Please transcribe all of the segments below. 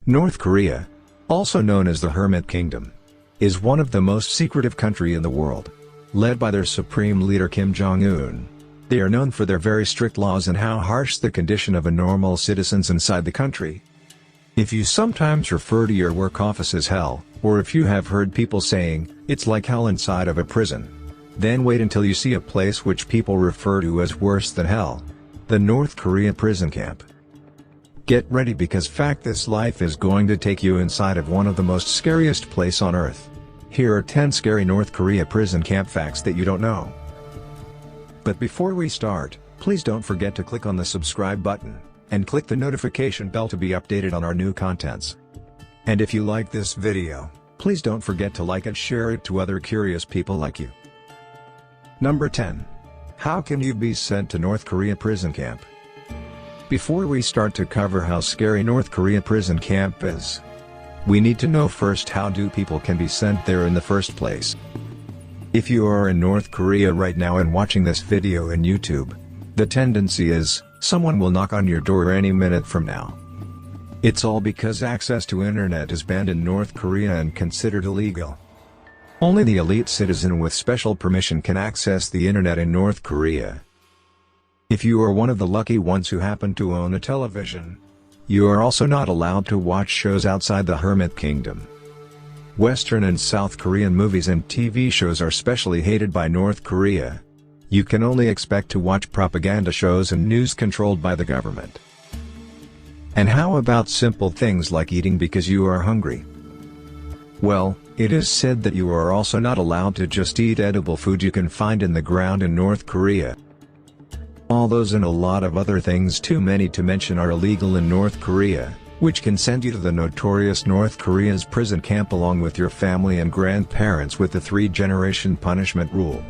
North Korea, also known as the Hermit Kingdom, is one of the most secretive country in the world. Led by their supreme leader Kim Jong-un, they are known for their very strict laws and how harsh the condition of a normal citizens inside the country. If you sometimes refer to your work office as hell, or if you have heard people saying, it's like hell inside of a prison, then wait until you see a place which people refer to as worse than hell: the North Korea prison camp. Get ready, because this life is going to take you inside of one of the most scariest place on earth. Here are 10 scary North Korea prison camp facts that you don't know. But before we start, please don't forget to click on the subscribe button, and click the notification bell to be updated on our new contents. And if you like this video, please don't forget to like and share it to other curious people like you. Number 10. How can you be sent to North Korea prison camp? Before we start to cover how scary North Korea prison camp is, we need to know first how do people can be sent there in the first place. If you are in North Korea right now and watching this video in YouTube, the tendency is, someone will knock on your door any minute from now. It's all because access to internet is banned in North Korea and considered illegal. Only the elite citizen with special permission can access the internet in North Korea. If you are one of the lucky ones who happen to own a television, you are also not allowed to watch shows outside the Hermit Kingdom. Western and South Korean movies and TV shows are specially hated by North Korea. You can only expect to watch propaganda shows and news controlled by the government. And how about simple things like eating because you are hungry? Well, it is said that you are also not allowed to just eat edible food you can find in the ground in North Korea. All those and a lot of other things too many to mention are illegal in North Korea, which can send you to the notorious North Korea's prison camp along with your family and grandparents with the 3-generation punishment rule.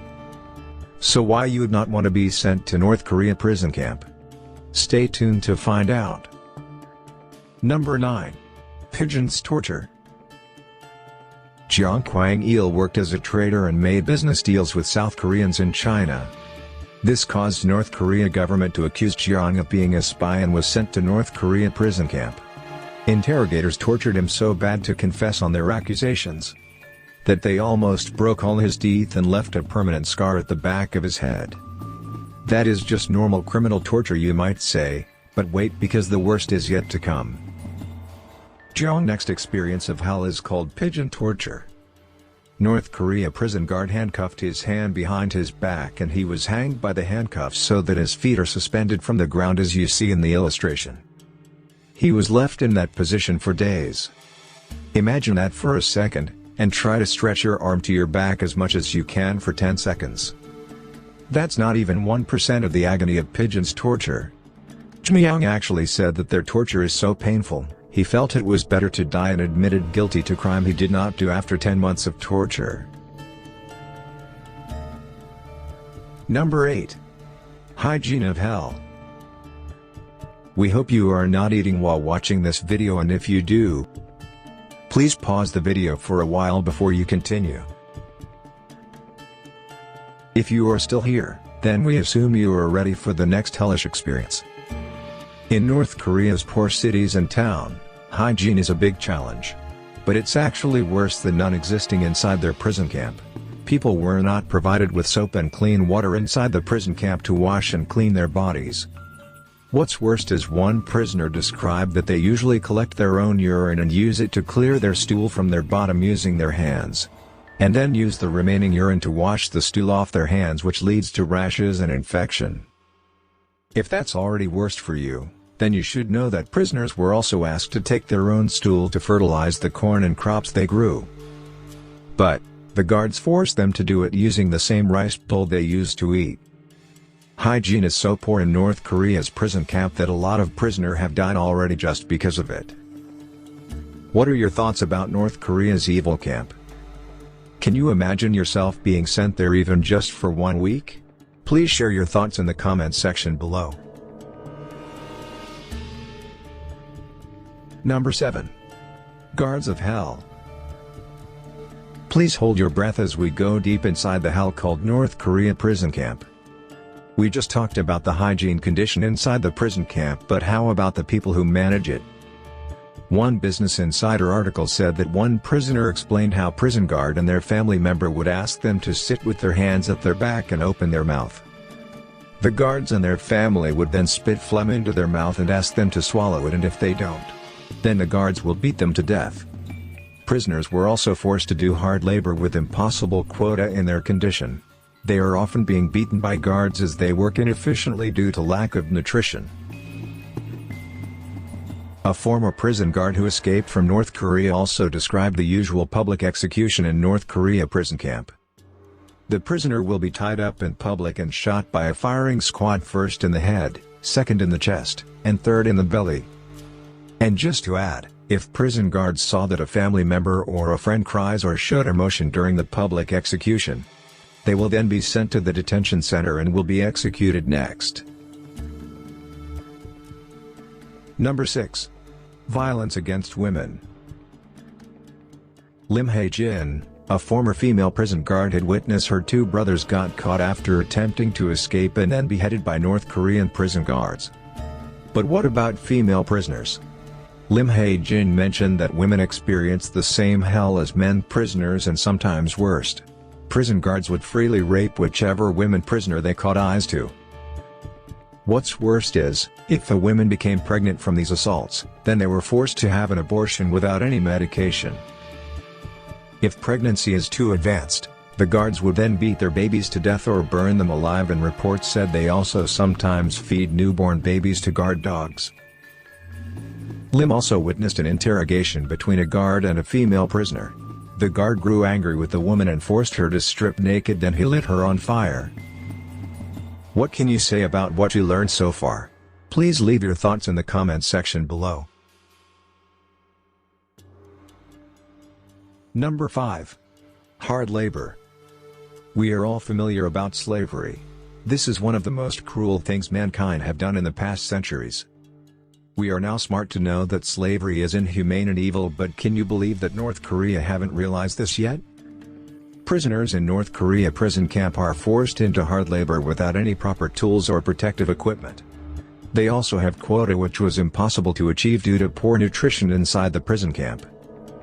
So why you would not want to be sent to North Korea prison camp? Stay tuned to find out. Number 9. Pigeons torture. Jong-un worked as a trader and made business deals with South Koreans in China. This caused North Korea government to accuse Jong of being a spy and was sent to North Korea prison camp. Interrogators tortured him so bad to confess on their accusations that they almost broke all his teeth and left a permanent scar at the back of his head. That is just normal criminal torture, you might say, but wait, because the worst is yet to come. Jong's next experience of hell is called pigeon torture. North Korea prison guard handcuffed his hand behind his back and he was hanged by the handcuffs so that his feet are suspended from the ground as you see in the illustration. He was left in that position for days. Imagine that for a second, and try to stretch your arm to your back as much as you can for 10 seconds. That's not even 1% of the agony of pigeons torture. Jong actually said that their torture is so painful, he felt it was better to die and admitted guilty to crime he did not do after 10 months of torture. Number 8. Hygiene of hell. We hope you are not eating while watching this video, and if you do, please pause the video for a while before you continue. If you are still here, then we assume you are ready for the next hellish experience. In North Korea's poor cities and town, hygiene is a big challenge. But it's actually worse than non-existing inside their prison camp. People were not provided with soap and clean water inside the prison camp to wash and clean their bodies. What's worst is one prisoner described that they usually collect their own urine and use it to clear their stool from their bottom using their hands. And then use the remaining urine to wash the stool off their hands, which leads to rashes and infection. If that's already worst for you, then you should know that prisoners were also asked to take their own stool to fertilize the corn and crops they grew. But the guards forced them to do it using the same rice bowl they used to eat. Hygiene is so poor in North Korea's prison camp that a lot of prisoners have died already just because of it. What are your thoughts about North Korea's evil camp? Can you imagine yourself being sent there even just for 1 week? Please share your thoughts in the comments section below. Number 7. Guards of Hell. Please hold your breath as we go deep inside the hell called North Korea prison camp. We just talked about the hygiene condition inside the prison camp, but how about the people who manage it? One Business Insider article said that one prisoner explained how prison guard and their family member would ask them to sit with their hands at their back and open their mouth. The guards and their family would then spit phlegm into their mouth and ask them to swallow it, and if they don't, then the guards will beat them to death. Prisoners were also forced to do hard labor with impossible quota in their condition. They are often being beaten by guards as they work inefficiently due to lack of nutrition. A former prison guard who escaped from North Korea also described the usual public execution in North Korea prison camp. The prisoner will be tied up in public and shot by a firing squad, first in the head, second in the chest, and third in the belly. And just to add, if prison guards saw that a family member or a friend cries or showed emotion during the public execution, they will then be sent to the detention center and will be executed next. Number 6. Violence against women. Hygiene, a former female prison guard, had witnessed her two brothers got caught after attempting to escape and then beheaded by North Korean prison guards. But what about female prisoners? Hygiene mentioned that women experience the same hell as men prisoners, and sometimes worse. Prison guards would freely rape whichever women prisoner they caught eyes to. What's worst is, if the women became pregnant from these assaults, then they were forced to have an abortion without any medication. If pregnancy is too advanced, the guards would then beat their babies to death or burn them alive, and reports said they also sometimes feed newborn babies to guard dogs. Also witnessed an interrogation between a guard and a female prisoner. The guard grew angry with the woman and forced her to strip naked, then he lit her on fire. What can you say about what you learned so far? Please leave your thoughts in the comments section below. Number 5. Hard labor. We are all familiar about slavery. This is one of the most cruel things mankind have done in the past centuries. We are now smart to know that slavery is inhumane and evil, but can you believe that North Korea haven't realized this yet? Prisoners in North Korea prison camp are forced into hard labor without any proper tools or protective equipment. They also have quota, which was impossible to achieve due to poor nutrition inside the prison camp.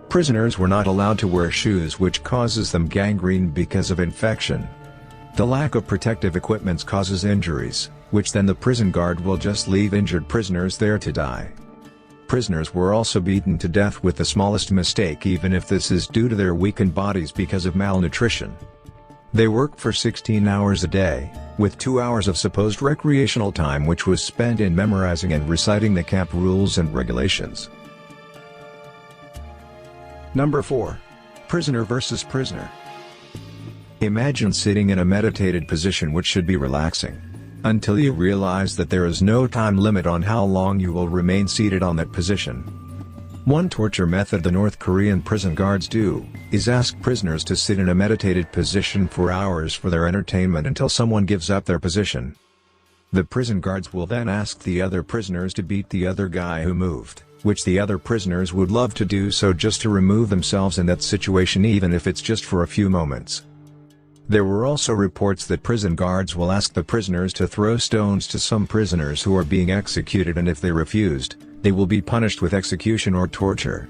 Prisoners were not allowed to wear shoes, which causes them gangrene because of infection. The lack of protective equipment causes injuries, which then the prison guard will just leave injured prisoners there to die. Prisoners were also beaten to death with the smallest mistake, even if this is due to their weakened bodies because of malnutrition. They work for 16 hours a day, with 2 hours of supposed recreational time which was spent in memorizing and reciting the camp rules and regulations. Number 4. Prisoner versus prisoner. Imagine sitting in a meditated position, which should be relaxing, until you realize that there is no time limit on how long you will remain seated on that position. One torture method the North Korean prison guards do, is ask prisoners to sit in a meditated position for hours for their entertainment until someone gives up their position. The prison guards will then ask the other prisoners to beat the other guy who moved, which the other prisoners would love to do so just to remove themselves in that situation, even if it's just for a few moments. There were also reports that prison guards will ask the prisoners to throw stones to some prisoners who are being executed, and if they refused, they will be punished with execution or torture.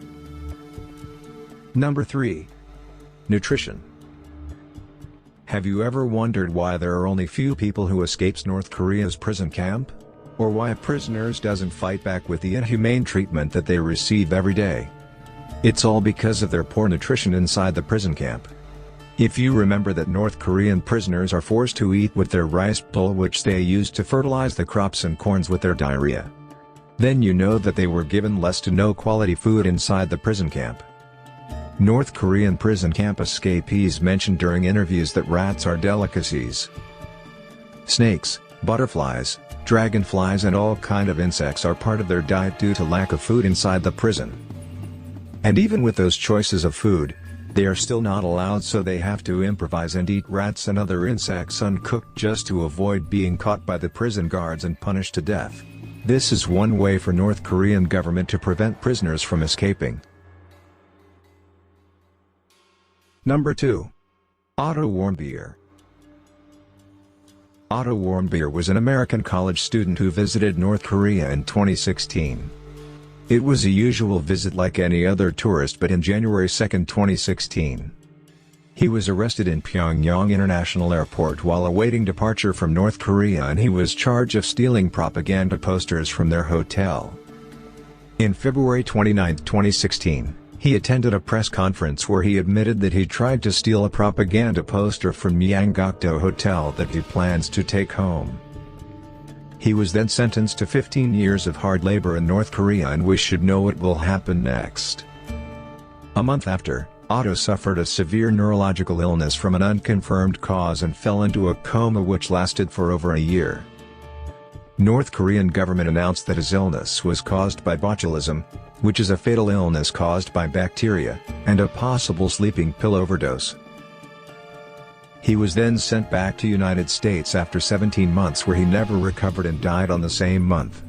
Number 3. Nutrition. Have you ever wondered why there are only few people who escapes North Korea's prison camp? Or why prisoners doesn't fight back with the inhumane treatment that they receive every day? It's all because of their poor nutrition inside the prison camp. If you remember that North Korean prisoners are forced to eat with their rice bowl, which they use to fertilize the crops and corns with their diarrhea, then you know that they were given less to no quality food inside the prison camp. North Korean prison camp escapees mentioned during interviews that rats are delicacies. Snakes, butterflies, dragonflies and all kind of insects are part of their diet due to lack of food inside the prison. And even with those choices of food, they are still not allowed, so they have to improvise and eat rats and other insects uncooked just to avoid being caught by the prison guards and punished to death. This is one way for North Korean government to prevent prisoners from escaping. Number 2. Otto Warmbier. Otto Warmbier was an American college student who visited North Korea in 2016. It was a usual visit like any other tourist, but in January 2, 2016, he was arrested in Pyongyang International Airport while awaiting departure from North Korea, and he was charged of stealing propaganda posters from their hotel. In February 29, 2016, he attended a press conference where he admitted that he tried to steal a propaganda poster from Myeonggakdo Hotel that he plans to take home. He was then sentenced to 15 years of hard labor in North Korea, and we should know what will happen next. A month after, Otto suffered a severe neurological illness from an unconfirmed cause and fell into a coma which lasted for over a year. North Korean government announced that his illness was caused by botulism, which is a fatal illness caused by bacteria, and a possible sleeping pill overdose. He was then sent back to United States after 17 months, where he never recovered and died on the same month.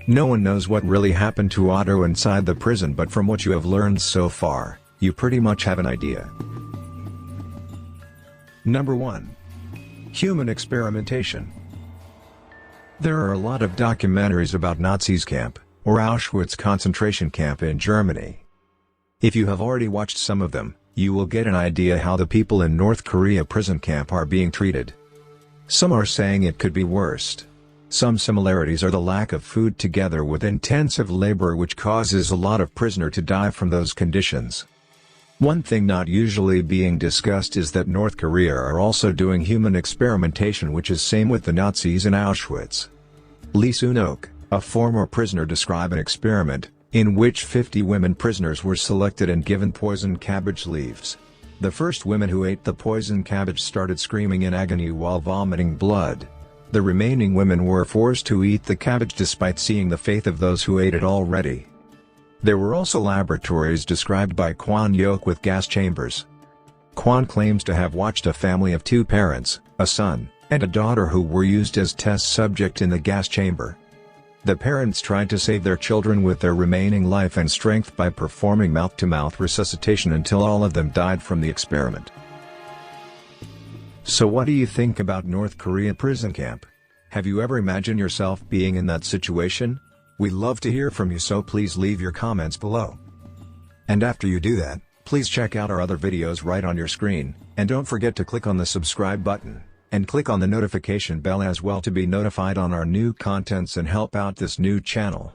No one knows what really happened to Otto inside the prison, but from what you have learned so far, you pretty much have an idea. Number 1. Human experimentation. There are a lot of documentaries about Nazis camp, or Auschwitz concentration camp in Germany. If you have already watched some of them, you will get an idea how the people in North Korea prison camp are being treated. Some are saying it could be worse. Some similarities are the lack of food together with intensive labor, which causes a lot of prisoners to die from those conditions. One thing not usually being discussed is that North Korea are also doing human experimentation, which is same with the Nazis in Auschwitz. Lee Soon-ok, a former prisoner, described an experiment in which 50 women prisoners were selected and given poisoned cabbage leaves. The first women who ate the poisoned cabbage started screaming in agony while vomiting blood. The remaining women were forced to eat the cabbage despite seeing the fate of those who ate it already. There were also laboratories described by Kwon Yok with gas chambers. Kwon claims to have watched a family of 2 parents, a son, and a daughter who were used as test subject in the gas chamber. The parents tried to save their children with their remaining life and strength by performing mouth-to-mouth resuscitation until all of them died from the experiment. So what do you think about North Korea prison camp? Have you ever imagined yourself being in that situation? We'd love to hear from you, so please leave your comments below. And after you do that, please check out our other videos right on your screen, and don't forget to click on the subscribe button, and click on the notification bell as well to be notified on our new contents and help out this new channel.